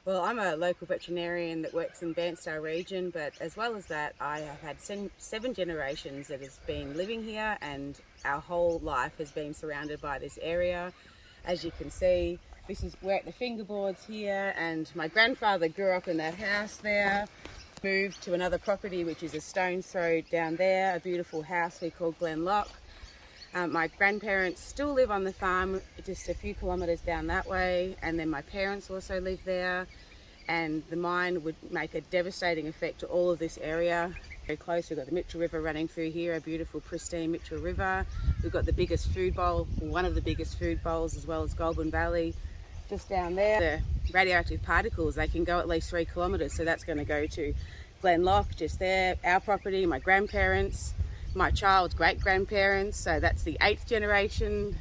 Well, I'm a local veterinarian that works in Bairnsdale region, but as well as that, I have had seven generations that has been living here, and our whole life has been surrounded by this area. As you can see, we're at the fingerboards here, and my grandfather grew up in that house there, moved to another property which is a stone's throw down there, a beautiful house we call Glen Lock. My grandparents still live on the farm just a few kilometres down that way, and then my parents also live there, and the mine would make a devastating effect to all of this area. Very close, we've got the Mitchell River running through here, a beautiful pristine Mitchell River. We've got the biggest food bowl, one of the biggest food bowls, as well as Goulburn Valley just down there. The radioactive particles, they can go at least 3 kilometres, so that's going to go to Glen Lock just there, our property, my grandparents, my child's great-grandparents, so that's the 8th generation.